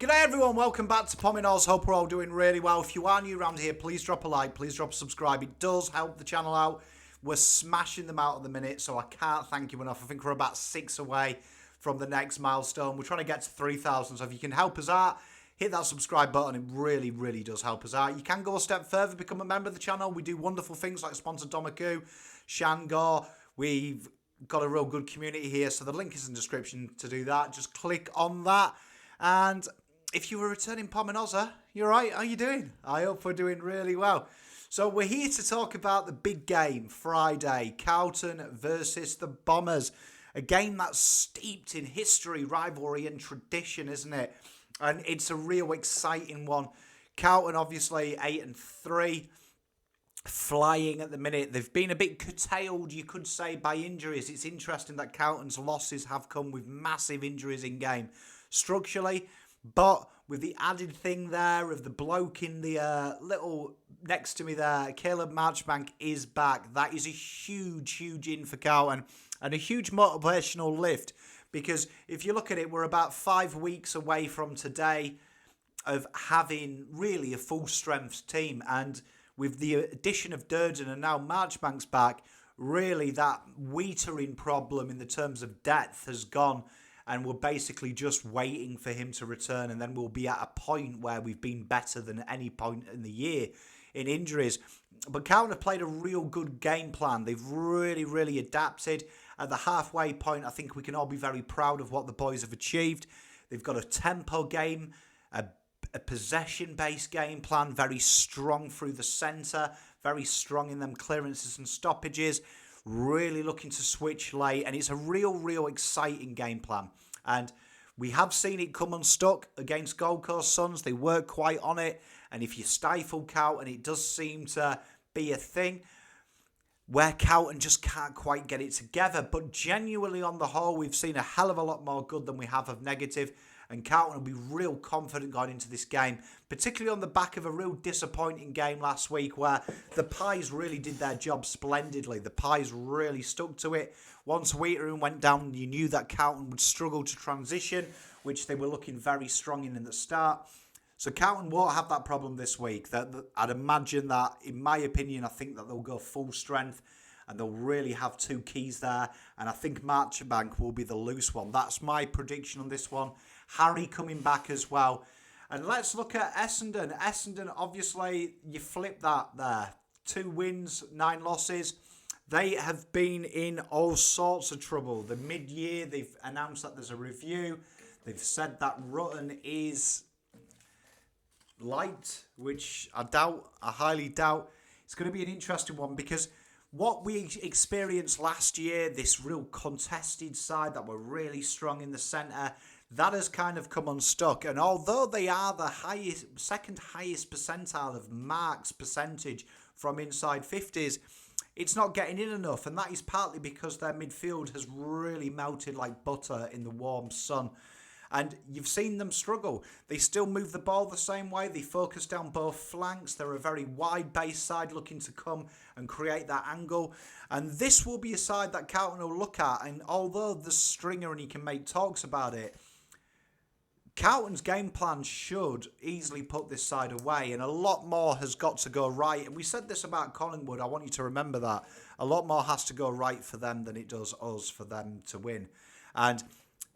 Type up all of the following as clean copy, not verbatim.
G'day everyone, welcome back to PommyInOz. Hope we're all doing really well. If you are new around here, please drop a like, please drop a subscribe. It does help the channel out. We're smashing them out at the minute, so I can't thank you enough. I think we're about 6 away from the next milestone. We're trying to get to 3,000, so if you can help us out, hit that subscribe button. It really, really does help us out. You can go a step further, become a member of the channel. We do wonderful things like sponsor Domaku, Shangor. We've got a real good community here, so the link is in the description to do that. Just click on that. And if you were returning PommyInOzer, you're right. How are you doing? I hope we're doing really well. So we're here to talk about the big game, Friday, Carlton versus the Bombers. A game that's steeped in history, rivalry and tradition, isn't it? And it's a real exciting one. Carlton, obviously, 8-3, flying at the minute. They've been a bit curtailed, you could say, by injuries. It's interesting that Carlton's losses have come with massive injuries in game. Structurally, but with the added thing there of the bloke in the little next to me there, Caleb Marchbank is back. That is a huge, huge in for Carlton and a huge motivational lift, because if you look at it, we're about 5 weeks away from today of having really a full strength team, and with the addition of Durden and now Marchbank's back, really that Whittaker problem in the terms of depth has gone. And we're basically just waiting for him to return, and then we'll be at a point where we've been better than any point in the year in injuries. But Carlton have played a real good game plan. They've really, really adapted. At the halfway point, I think we can all be very proud of what the boys have achieved. They've got a tempo game, a possession-based game plan, very strong through the centre, very strong in them clearances and stoppages. Really looking to switch late, and it's a real exciting game plan. And we have seen it come unstuck against Gold Coast Suns. They work quite on it, and if you stifle Carlton, it does seem to be a thing where Carlton just can't quite get it together. But genuinely, on the whole, we've seen a hell of a lot more good than we have of negative. And Carlton will be real confident going into this game, particularly on the back of a real disappointing game last week where the Pies really did their job splendidly. The Pies really stuck to it. Once Whittaker went down, you knew that Carlton would struggle to transition, which they were looking very strong in the start. So Carlton won't have that problem this week. I'd imagine that, in my opinion, I think that they'll go full strength and they'll really have two keys there. And I think Marchbank will be the loose one. That's my prediction on this one. Harry coming back as well. And let's look at Essendon. Essendon, obviously, you flip that there. 2 wins, 9 losses. They have been in all sorts of trouble. The mid-year, they've announced that there's a review. They've said that Rutten is light, which I highly doubt. It's going to be an interesting one because what we experienced last year, this real contested side that were really strong in the centre, that has kind of come unstuck. And although they are the second highest percentile of marks percentage from inside 50s, it's not getting in enough. And that is partly because their midfield has really melted like butter in the warm sun. And you've seen them struggle. They still move the ball the same way. They focus down both flanks. They're a very wide base side looking to come and create that angle. And this will be a side that Carlton will look at. And although the Stringer and he can make talks about it, Carlton's game plan should easily put this side away, and a lot more has got to go right. And we said this about Collingwood. I want you to remember that. A lot more has to go right for them than it does us for them to win. And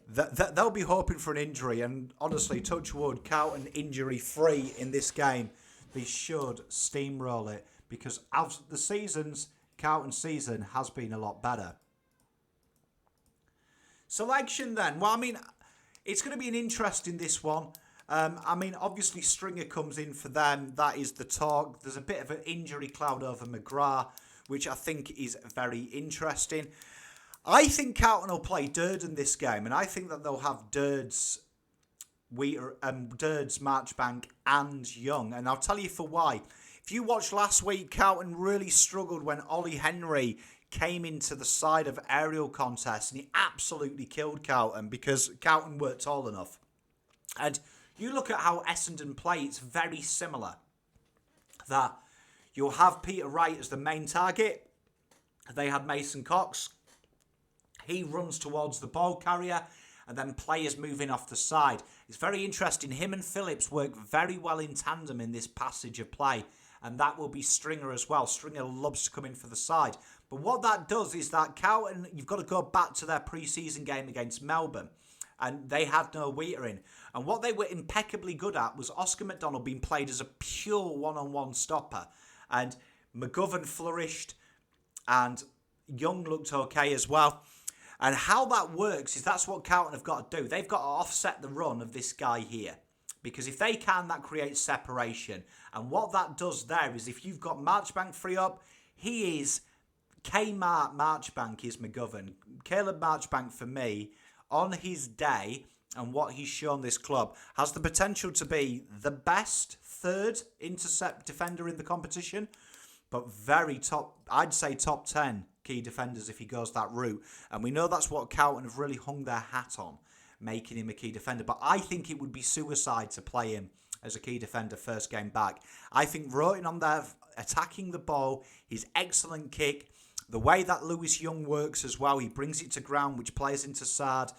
they'll be hoping for an injury. And honestly, touch wood, Carlton injury-free in this game. They should steamroll it because out of the seasons, Carlton's season has been a lot better. Selection then. Well, I mean, it's going to be an interesting this one. I mean, obviously Stringer comes in for them. That is the talk. There's a bit of an injury cloud over McGrath, which I think is very interesting. I think Carlton will play Durden this game, and I think that they'll have Durds, Marchbank, and Young. And I'll tell you for why. If you watched last week, Carlton really struggled when Ollie Henry came into the side of aerial contest, and he absolutely killed Carlton because Carlton weren't tall enough. And you look at how Essendon play, it's very similar. That you'll have Peter Wright as the main target. They had Mason Cox. He runs towards the ball carrier, and then players moving off the side. It's very interesting. Him and Phillips work very well in tandem in this passage of play, and that will be Stringer as well. Stringer loves to come in for the side. But what that does is that Carlton, you've got to go back to their pre-season game against Melbourne, and they had no Whittaker in. And what they were impeccably good at was Oscar Mcdonald being played as a pure one-on-one stopper. And McGovern flourished, and Young looked okay as well. And how that works is that's what Carlton have got to do. They've got to offset the run of this guy here. Because if they can, that creates separation. And what that does there is if you've got Marchbank free up, he is... Marchbank is McGovern. Caleb Marchbank, for me, on his day and what he's shown this club, has the potential to be the best third intercept defender in the competition. But very top, I'd say top 10 key defenders if he goes that route. And we know that's what Carlton have really hung their hat on, making him a key defender. But I think it would be suicide to play him as a key defender first game back. I think Roten on there, attacking the ball, his excellent kick, the way that Lewis Young works as well, he brings it to ground, which plays into Sard.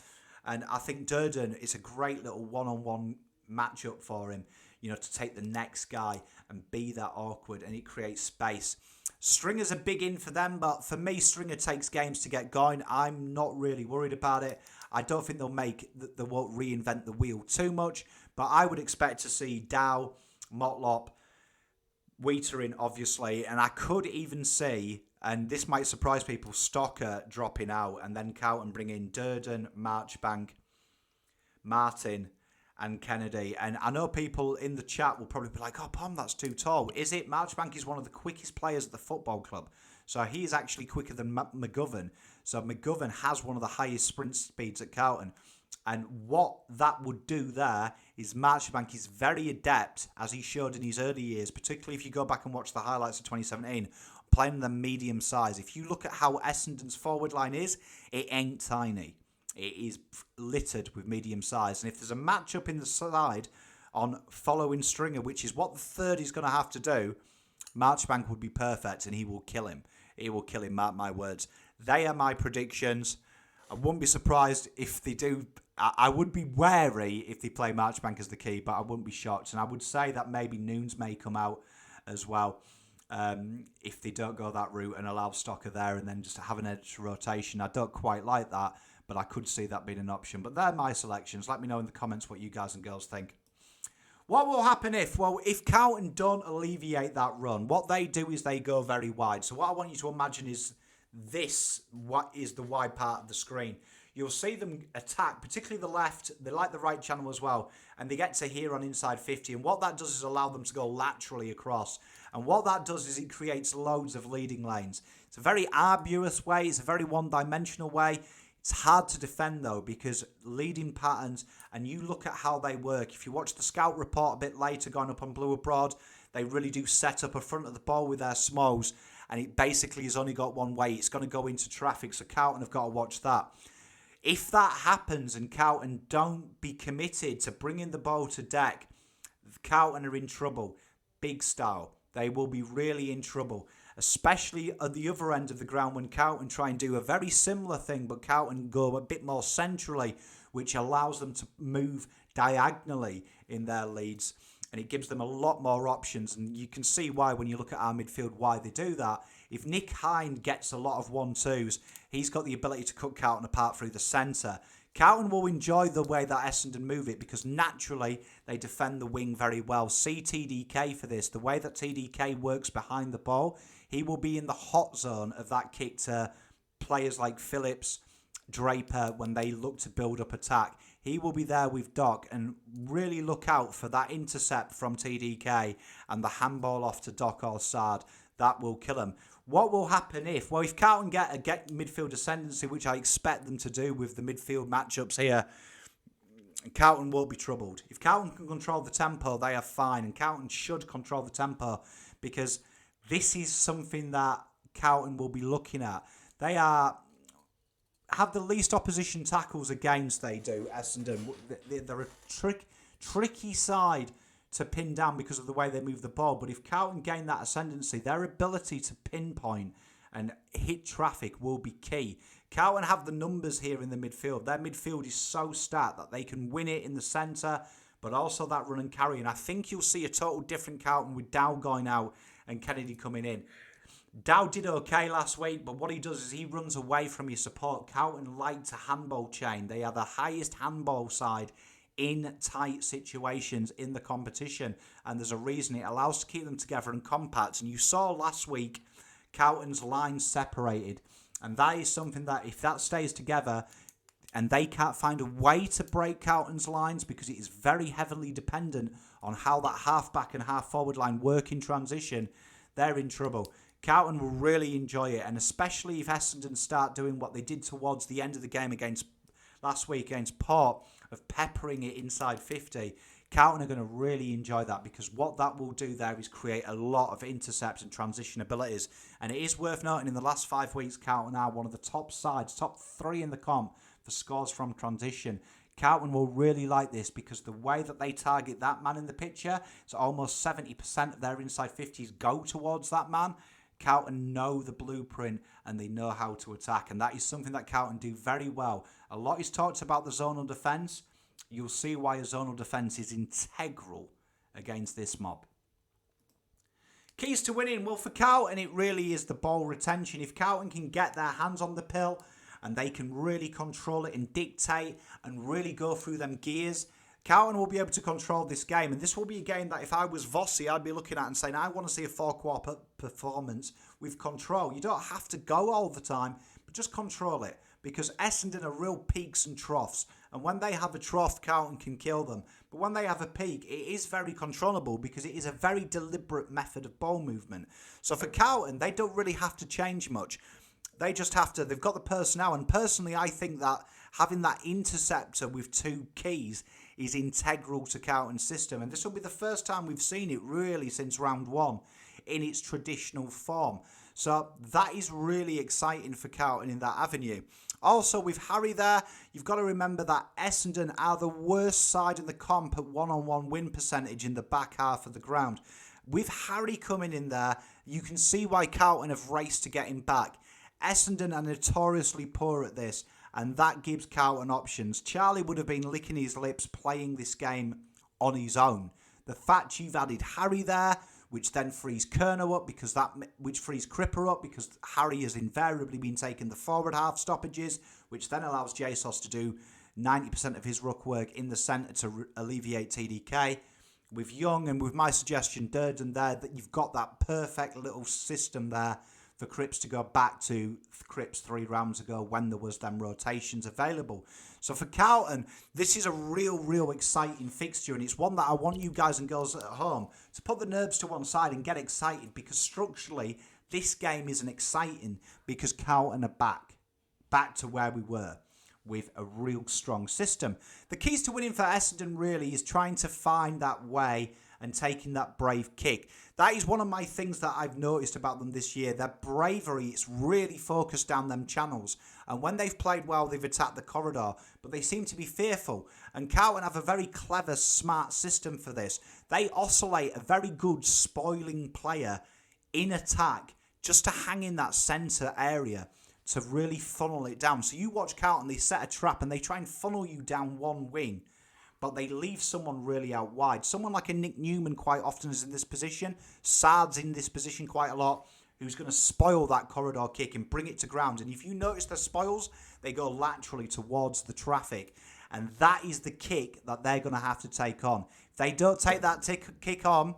And I think Durden is a great little one-on-one matchup for him, you know, to take the next guy and be that awkward, and it creates space. Stringer's a big in for them, but for me, Stringer takes games to get going. I'm not really worried about it. I don't think they won't reinvent the wheel too much, but I would expect to see Dow, Motlop, Whittaker in, obviously, and I could even see, and this might surprise people, Stocker dropping out, and then Carlton bring in Durden, Marchbank, Martin, and Kennedy. And I know people in the chat will probably be like, oh, Pom, that's too tall. Is it? Marchbank is one of the quickest players at the football club. So he is actually quicker than McGovern. So McGovern has one of the highest sprint speeds at Carlton. And what that would do there is Marchbank is very adept, as he showed in his early years, particularly if you go back and watch the highlights of 2017, playing them medium size. If you look at how Essendon's forward line is, it ain't tiny. It is littered with medium size. And if there's a matchup in the side on following Stringer, which is what the third is going to have to do, Marchbank would be perfect and he will kill him. He will kill him, mark my words. They are my predictions. I wouldn't be surprised if they do. I would be wary if they play Marchbank as the key, but I wouldn't be shocked. And I would say that maybe Noons may come out as well if they don't go that route and allow Stocker there and then just have an edge rotation. I don't quite like that, but I could see that being an option. But they're my selections. Let me know in the comments what you guys and girls think. What will happen if? Well, if Carlton don't alleviate that run, what they do is they go very wide. So what I want you to imagine is this, what is the wide part of the screen. You'll see them attack, particularly the left. They like the right channel as well. And they get to here on inside 50. And what that does is allow them to go laterally across. And what that does is it creates loads of leading lanes. It's a very arduous way. It's a very one-dimensional way. It's hard to defend, though, because leading patterns, and you look at how they work. If you watch the scout report a bit later going up on Blue Abroad, they really do set up a front of the ball with their smalls. And it basically has only got one way. It's going to go into traffic. So Carlton have got to watch that. If that happens and Carlton don't be committed to bringing the ball to deck, Carlton are in trouble. Big style. They will be really in trouble, especially at the other end of the ground when Carlton try and do a very similar thing, but Carlton go a bit more centrally, which allows them to move diagonally in their leads. And it gives them a lot more options. And you can see why when you look at our midfield, why they do that. If Nick Hind gets a lot of 1-2s, he's got the ability to cut Carlton apart through the centre. Carlton will enjoy the way that Essendon move it because naturally they defend the wing very well. See TDK for this. The way that TDK works behind the ball, he will be in the hot zone of that kick to players like Phillips, Draper, when they look to build up attack. He will be there with Doc, and really look out for that intercept from TDK and the handball off to Doc or Sard. That will kill him. What will happen if? Well, if Carlton get midfield ascendancy, which I expect them to do with the midfield matchups here, Carlton won't be troubled. If Carlton can control the tempo, they are fine. And Carlton should control the tempo because this is something that Carlton will be looking at. They have the least opposition tackles against, they do, Essendon. They're a tricky side to pin down because of the way they move the ball. But if Carlton gain that ascendancy, their ability to pinpoint and hit traffic will be key. Carlton have the numbers here in the midfield. Their midfield is so stacked that they can win it in the centre, but also that run and carry. And I think you'll see a total different Carlton with Dow going out and Kennedy coming in. Dow did okay last week, but what he does is he runs away from your support. Carlton like to handball chain. They are the highest handball side in tight situations in the competition, and there's a reason. It allows to keep them together and compact. And you saw last week Carlton's lines separated, and that is something that if that stays together and they can't find a way to break Carlton's lines, because it is very heavily dependent on how that half-back and half-forward line work in transition, they're in trouble. Carlton will really enjoy it, and especially if Essendon start doing what they did towards the end of the game last week against Port, of peppering it inside 50. Carlton are going to really enjoy that, because what that will do there is create a lot of intercepts and transition abilities. And it is worth noting, in the last 5 weeks, Carlton are one of the top sides, top 3 in the comp for scores from transition. Carlton will really like this, because the way that they target that man in the picture, it's almost 70% of their inside 50s go towards that man. Carlton know the blueprint and they know how to attack, and that is something that Carlton do very well. A lot is talked about the zonal defence. You'll see why a zonal defence is integral against this mob. Keys to winning. Well, for Carlton, it really is the ball retention. If Carlton can get their hands on the pill and they can really control it and dictate and really go through them gears, Carlton will be able to control this game. And this will be a game that if I was Vossi, I'd be looking at and saying, I want to see a 4-quarter performance with control. You don't have to go all the time, but just control it. Because Essendon are real peaks and troughs. And when they have a trough, Carlton can kill them. But when they have a peak, it is very controllable, because it is a very deliberate method of ball movement. So for Carlton, they don't really have to change much. They just have to, they've got the personnel. And personally, I think that having that interceptor with 2 keys is integral to Carlton's system. And this will be the first time we've seen it really since round 1 in its traditional form. So that is really exciting for Carlton in that avenue. Also, with Harry there, you've got to remember that Essendon are the worst side in the comp at one-on-one win percentage in the back half of the ground. With Harry coming in there, you can see why Carlton have raced to get him back. Essendon are notoriously poor at this, and that gives Carlton options. Charlie would have been licking his lips playing this game on his own. The fact you've added Harry there, which then frees Kerno up, which frees Cripper up, because Harry has invariably been taking the forward half stoppages, which then allows Jesus to do 90% of his ruck work in the centre to alleviate TDK. With Young and with my suggestion, Durden there, that you've got that perfect little system there for Cripps to go back to Cripps 3 rounds ago when there was them rotations available. So for Carlton, this is a real exciting fixture, and it's one that I want you guys and girls at home to put the nerves to one side and get excited, because structurally this game isn't exciting, because Carlton are back to where we were with a real strong system. The keys to winning for Essendon really is trying to find that way and taking that brave kick. That is one of my things that I've noticed about them this year. Their bravery, it's really focused down them channels. And when they've played well, they've attacked the corridor. But they seem to be fearful. And Carlton have a very clever, smart system for this. They oscillate a very good spoiling player in attack just to hang in that centre area to really funnel it down. So you watch Carlton, they set a trap and they try and funnel you down one wing, but they leave someone really out wide. Someone like a Nick Newman quite often is in this position. Sard's in this position quite a lot, who's going to spoil that corridor kick and bring it to ground. And if you notice the spoils, they go laterally towards the traffic. And that is the kick that they're going to have to take on. If they don't take that kick on,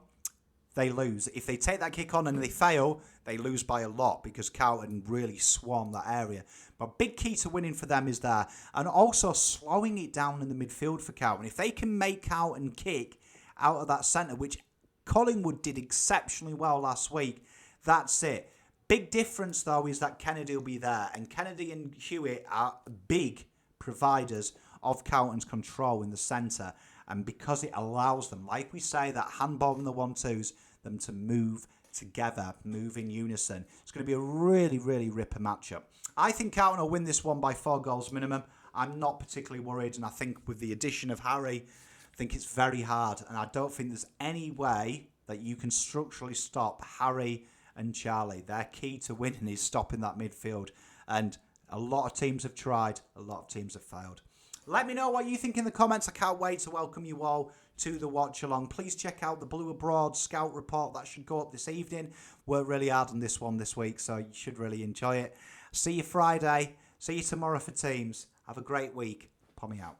they lose. If they take that kick on and they fail, they lose by a lot, because Carlton really swarm that area. But big key to winning for them is there. And also slowing it down in the midfield for Carlton. If they can make Carlton kick out of that centre, which Collingwood did exceptionally well last week, that's it. Big difference, though, is that Kennedy will be there. And Kennedy and Hewitt are big providers of Carlton's control in the centre. And because it allows them, like we say, that handball and the 1-2s, them to move together, move in unison. It's going to be a really ripper matchup. I think Carlton will win this one by 4 goals minimum. I'm not particularly worried, and I think with the addition of Harry, I think it's very hard, and I don't think there's any way that you can structurally stop Harry and Charlie. Their key to winning is stopping that midfield. And a lot of teams have tried. A lot of teams have failed. Let me know what you think in the comments. I can't wait to welcome you all to the watch along. Please check out the Blue Abroad Scout Report. That should go up this evening. Worked really hard on this one this week, so you should really enjoy it. See you Friday. See you tomorrow for teams. Have a great week. Pommy out.